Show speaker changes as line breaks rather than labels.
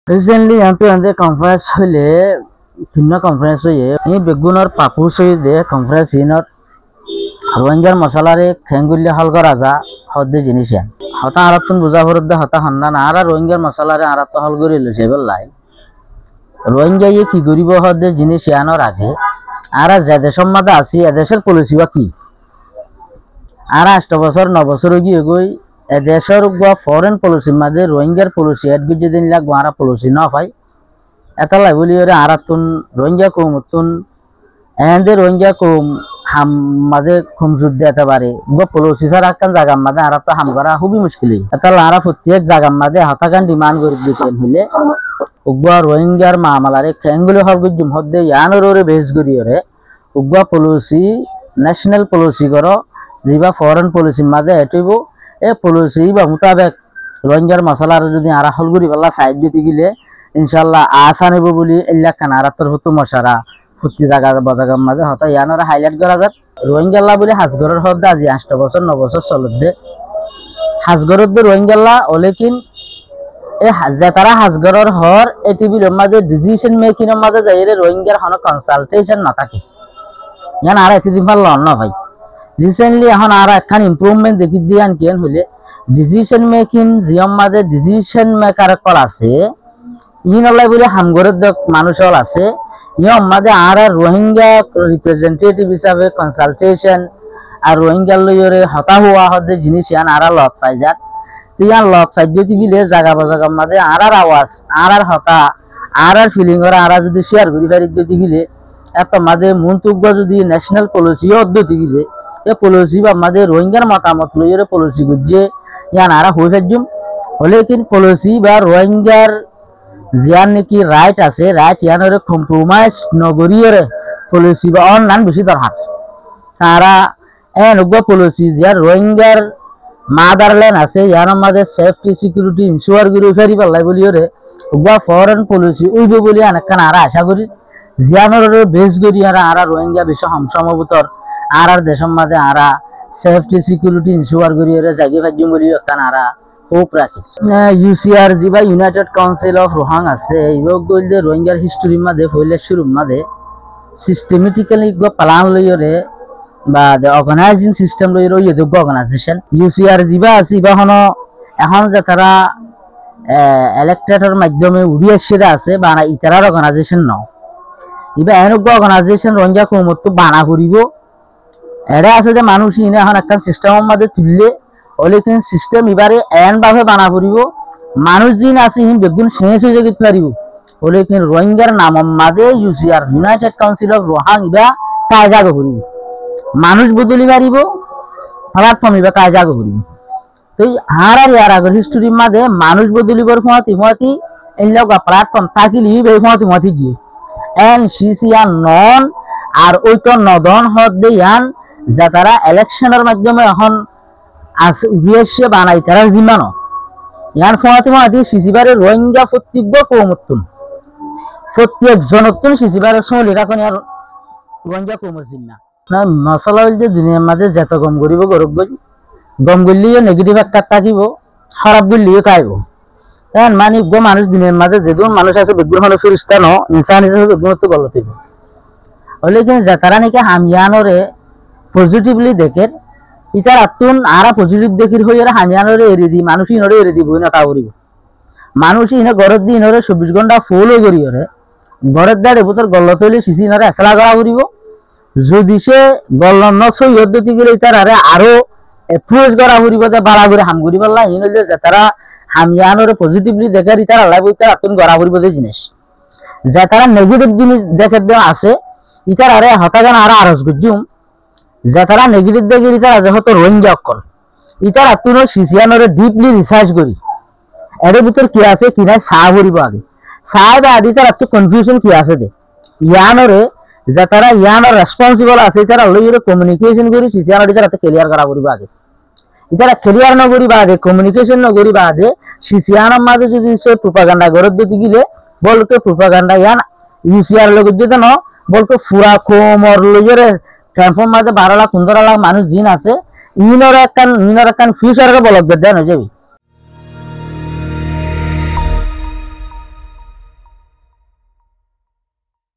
recently আমি conference হইলে ভিন্ন কনফারেন্স হয়ে এই বেগুনের পাপু সহিদে কনফারেন্স ইনত রোহিঙ্গার মশলারে খেঙ্গুল্লি হলগর রাজা হদ্দে জিনিস হতা আরাতুন বুঝা ভরদ্দে হতা হন্না না আর রোহিঙ্গার মশলারে আরাত হলগরি লইছে বললাই রোহিঙ্গা ইয়ে কি গরিব হদ্দে জিনিস আনোর আগে আর যে দেশের মধ্যে আছি এদেশের পলিসি বা কি আর 8 বছর 9 বছর গিয়ে গই এদেশের ফরেন পলিসির মাঝে রোহিঙ্গার পলিসি এড গুজে দিন লাগ গোয়ারা পলিসি না পাই এটা লাই বলি ওরে আরাতুন রোহিঙ্গা কমতুন এন্ডে রোহিঙ্গা কম হাম মাঝে খুম যুদ্ধ এতে পারে গো পলিসি ছাড়া একখান জায়গার মাঝে আর তো হাম করা খুবই মুশকিল এটা লারা প্রত্যেক জায়গার মাঝে হতাকান ডিমান্ড করে দিতেন হইলে উগ্র রোহিঙ্গার মামলারে খেঙ্গুলি হল গুজুম হদ্দে ইয়ানোর ওরে বেস করি ওরে উগ্র পলিসি ন্যাশনাল পলিসি করো যা ফরেন পলিসির মাঝে এটিব এ পলিসি বা মোতাবেক রোহিঙ্গার মশলার যদি আরা হলগুড়ি পাল্লা সাইড দিতে গেলে ইনশাল্লাহ আশা নেব বলি এলাকান আরাতর হতো মশারা ফুটি জায়গা বজাগার মাঝে হতো ইয়ানোর হাইলাইট করা যাক রোহিঙ্গাল্লা বলে হাজগরের হদ্দে আজি 8 বছর 9 বছর চলতে হাজগরের দে রোহিঙ্গাল্লা ওলেকিন এ তারা হাজগরের হর এ টিভির মাঝে ডিসিশন মেকিং মাঝে যাই রোহিঙ্গার হন কনসালটেশন না থাকে ইয়ান আর এতদিন পারল না ভাই রিসেন্টলি এখন আর একখান ইম্প্রুভমেন্ট দেখি দিয়ান কেন হইলে ডিসিশন মেকিং জিয়ম মাঝে ডিসিশন মেকার কল আছে ইনলাই বলে হামগরের মানুষ হল আছে ইয়ম মাঝে আর রোহিঙ্গা রিপ্রেজেন্টেটিভ হিসাবে কনসালটেশন আর রোহিঙ্গা লইরে হতা হওয়া হতে জিনিস ইয়ান আর লত পাই যাক ইয়ান লত পাই যদি গিলে জায়গা বাজাগার মাঝে আর আওয়াজ আর হতা আর ফিলিং করা আর যদি শেয়ার করি পারি যদি গিলে এত মাঝে মন্তব্য যদি ন্যাশনাল পলিসি অদ্যতি গিলে এ পলিসি বা আমাদের রোহিঙ্গার মতামত লইরে পলিসি গুজে ইয়ান আর হয়ে ফেলজুম হলে কিন্তু পলিসি বা রোহিঙ্গার জিয়ান নাকি রাইট আছে রাইট ইয়ানোরে কম্প্রোমাইজ নগরীয়রে পলিসি বা অনলাইন বেশি দরকার তারা এনুগ্য পলিসি যার রোহিঙ্গার মাদারল্যান্ড আছে ইয়ার মাঝে সেফটি সিকিউরিটি ইনশিওর করে ফেরি পাল্লাই বলিওরে উগ্র ফরেন পলিসি উইব বলি অনেকখান আর আশা করি জিয়ানোর বেশ করি আর রোহিঙ্গা বিশ্ব সমভূতর আর দেশের মাঝে আর সেফটি সিকিউরিটি ইনশিওর করি জাগি ফাইম বলি একখান আর হোপ রাখি ইউসিআর জি বা ইউনাইটেড কাউন্সিল অফ রোহাং আছে এইবার গইলে রোহিঙ্গার হিস্টোরির মাঝে ফইলে শুরুর মাঝে সিস্টেমেটিক্যালি প্ল্যান লইরে বা অর্গানাইজিং সিস্টেম লইরে যোগ্য অর্গানাইজেশন ইউসিআর জি বা আছে বা এখন যে তারা ইলেক্টেডের মাধ্যমে উড়িয়ে সেরা আছে বা ইতারার অর্গানাইজেশন ন এবার এনজ্ঞ অর্গানাইজেশন রোহিঙ্গা কমত বানা করিব এরা আছে যে মানুষ ইনে এখন একটা সিস্টেমের মাঝে তুললে হলে কিন্তু সিস্টেম এবারে এন ভাবে বানা করিব মানুষ যিন আছে ইন বেগুন শেষ হয়ে যেতে পারিব হলে কিন্তু রোহিঙ্গার নামের মাঝে ইউসিআর ইউনাইটেড কাউন্সিল অফ রোহাং ইবা কায়দা করিব মানুষ বদলি পারিব প্ল্যাটফর্ম ইবা কায়দা করিব তো আর ইয়ার আগের হিস্টোরির মাঝে মানুষ বদলিবর ফমাতি এই লোক প্ল্যাটফর্ম থাকিলি এই ফমাতি গিয়ে এন সিসিআর নন আর ওই তো নদন হদ দেয়ান যা তারা ইলেকশনের মাধ্যমে এখন উড়িয়ে বানাই তারা জিম্মানো ইয়ান ফমাতি সিসিবারের রোহিঙ্গা প্রত্যেক কৌমতুন প্রত্যেক জনতুন সিসিবারের সঙ্গে এখন ইয়ার রোহিঙ্গা কৌমত জিম্মা না মশলা যে দুনিয়ার মাঝে যত গম করিব গরব গম গলিও নেগেটিভ একটা থাকিব খারাপ গলিও খাইব এখন মানে মানুষ দিনের মাঝে যেদন মানুষ আছে বেগুন মানুষ ফিরিস্তা ন ইনসান হিসেবে বেগুন তো গলত হইব হলে কিন্তু যাতারা নাকি হামিয়ানরে পজিটিভলি দেখে ইতার আতুন আরা পজিটিভ দেখির হয়ে হামিয়ানরে এড়ি দি মানুষ ইনরে এড়ি দিব না তা করিব মানুষ ইনে ঘরের দি ইনরে 24 ঘন্টা ফুল করি ওরে ঘরের দাঁড়ে বোতর গলত হইলে সিসি ইনরে আসলা করা করিব যদি সে গল্ল সই পদ্ধতি গেলে ইতার আরে আরো এপ্রোচ করা করিব যে বাড়া করে হাম করি পারলা ইন হইলে যাতারা হামিয়ানরে পজিটিভলি দেখে ইতার আল্লাহ ইতার আতুন করা করিব যে জিনিস যে তারা নেগেটিভ জিনিস দেখে দেওয়া আছে ইতার আরে হতাগান আর আরজ গুজুম যে তারা নেগেটিভ দেখে ইতার আজ হতো রোহিঙ্গা অকল ইতার আতুন সিসিয়ানরে ডিপলি রিসার্চ করি এর ভিতর কি আছে কি নাই চা করিব আগে চাই বা আদি তার একটু কনফিউশন কি আছে দে ইয়ানরে যে তারা ইয়ানোর রেসপন্সিবল আছে তারা লইরে কমিউনিকেশন করি সিসিয়ানরে তারা ক্লিয়ার করা করিব আগে ইতারা ক্লিয়ার নগরি বাদে কমিউনিকেশন নগরি বাদে সিসিয়ানের মাঝে যদি সে প্রোপাগান্ডা গরদ দিতে গিলে বলতো প্রোপাগান্ডা ইয়ান ইউসিআর লোক যদি ন বলতো ফুরা কোমর লইরে ক্যাম্পের মাঝে 12 লাখ 15 লাখ মানুষ জিন আছে ইনর একখান ফিউচারকে বলক দেন হয়ে যাবি